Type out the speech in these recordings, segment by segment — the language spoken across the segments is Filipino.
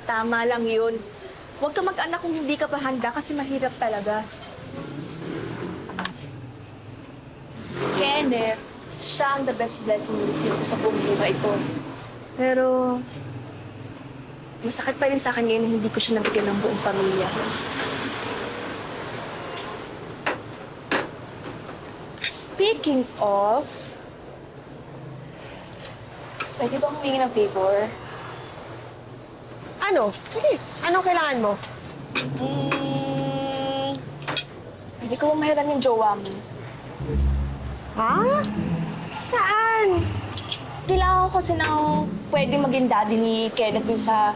Tama lang yun. Huwag ka mag-anak kung hindi ka pa handa kasi mahirap talaga. Si Kenneth, siya ang the best blessing na receive ko sa buong buhay ko. Pero, masakit pa rin sa akin ngayon na hindi ko siya nabigyan ng buong pamilya. Speaking of, pwede ba humingi ng favor? Ano? Sige, anong kailangan mo? Hindi ko mahiram yung jowa mo. Ha? Saan? Kailangan ko kasi ng pwede maging daddy ni Kenneth dun sa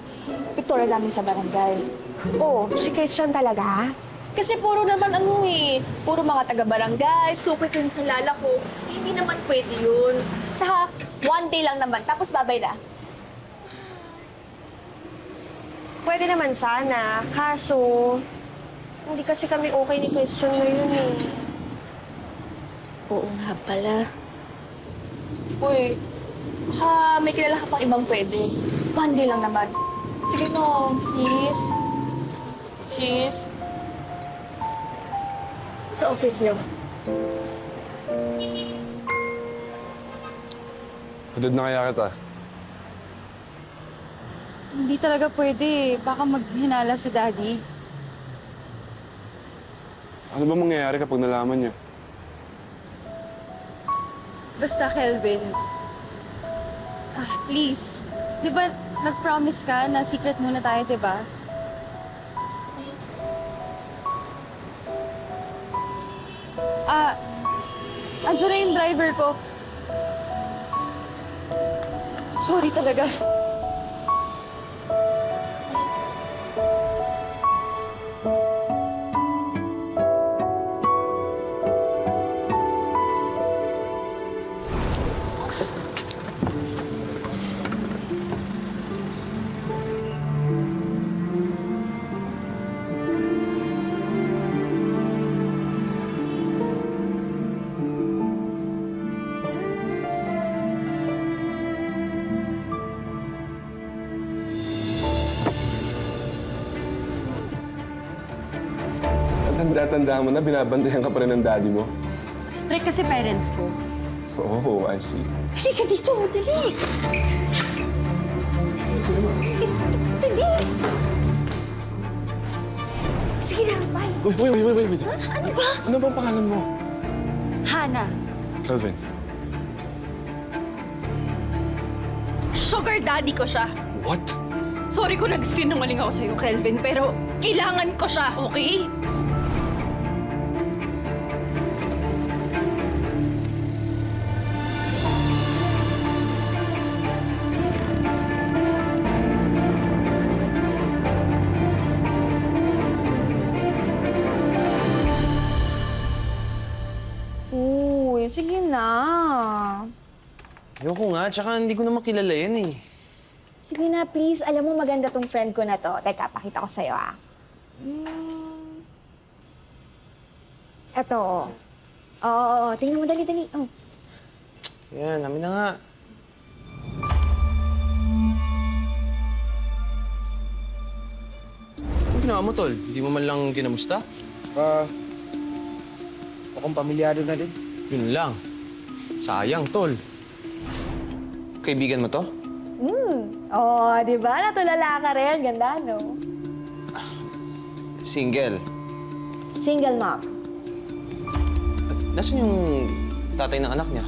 Victoria namin sa barangay. Oh, si Christian talaga? Kasi puro naman puro mga taga-barangay, sukit yung kilala ko. Hindi naman pwede yun. Saka, one day lang naman, tapos babay na. Pwede naman sana, kaso hindi kasi kami okay ni Christian ngayon eh. Oo nga pala. Uy, may kilala ka pang ibang pwede. One day lang naman. Sige no, please. Sis. Sa office niyo. Hatid na kaya kita. Hindi talaga pwede. Baka maghinala si Daddy. Ano ba mangyayari kapag nalaman niya? Basta, Kelvin. Please. Di ba nag-promise ka na secret muna tayo, di ba? Andiyan na yung driver ko. Sorry talaga. Tanda-tanda mo na, binabantayan ka pa rin ng daddy mo. Strict kasi parents ko. Oh, I see. Halika dito, dali! Dali! Sige na, bye! Wait. Ano ba? Ano bang pangalan mo? Hana. Calvin. Sugar daddy ko siya. What? Sorry kung nagsinungaling ako sa'yo, Kelvin, pero kailangan ko siya, okay? Uy, sige na. Ayoko nga, tsaka hindi ko naman kilala yan eh. Sige na, please. Alam mo, maganda tong friend ko na to. Teka, pakita ko sa'yo, ah. Eto. Oo, tingnan mo, dali. Oh. Yan, namin na nga. Anong ginawa mo, Tol? Hindi mo man lang kinamusta? Akong pamilyado na din. Yun lang. Sayang, Tol. Kaibigan mo to? Oh, di ba? Natulala ka rin. Ganda, no? Single. Single mom. Nasaan yung tatay ng anak niya?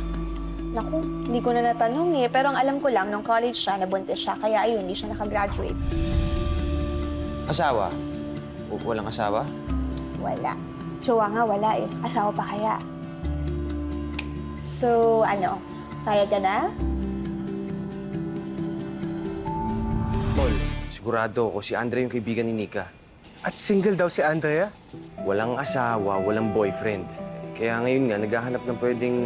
Naku, hindi ko na natanong eh. Pero ang alam ko lang, nung college siya, nabuntis siya. Kaya ayun, hindi siya nakagraduate. Asawa? Walang asawa? Wala. Tsuwa nga, wala eh. Asawa pa kaya. So, ano? Kaya ka na? Tol, sigurado ako si Andre yung kaibigan ni Nika. At single daw si Andrea? Walang asawa, walang boyfriend. Kaya ngayon nga, naghahanap ng pwedeng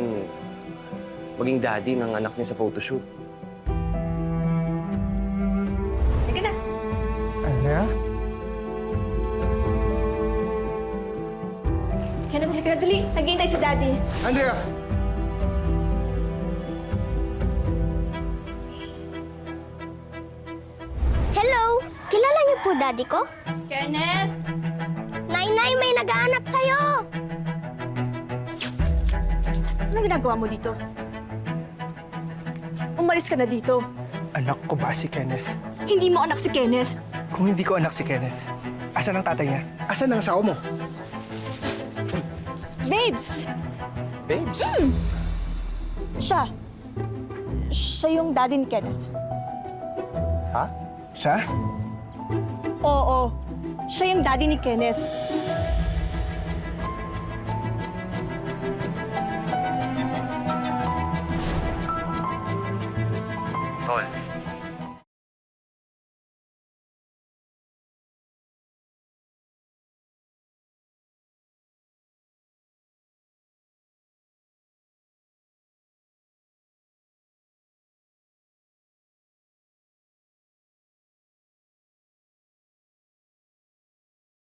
maging daddy ng anak niya sa photoshoot. Sige na. Andrea? Kaya dali. Naghihintay si Daddy. Andrea! Hello! Kilala mo daddy ko? Kenneth! Nay, may naghahanap sa'yo! Anong ginagawa mo dito? Umalis ka na dito. Anak ko ba si Kenneth? Hindi mo anak si Kenneth. Kung hindi ko anak si Kenneth, asan ang tatay niya? Asan ang asawa mo? Babes! Babes? Siya. Siya yung daddy ni Kenneth. Ha? Siya? Oo. Siya yung daddy ni Kenneth. Tol,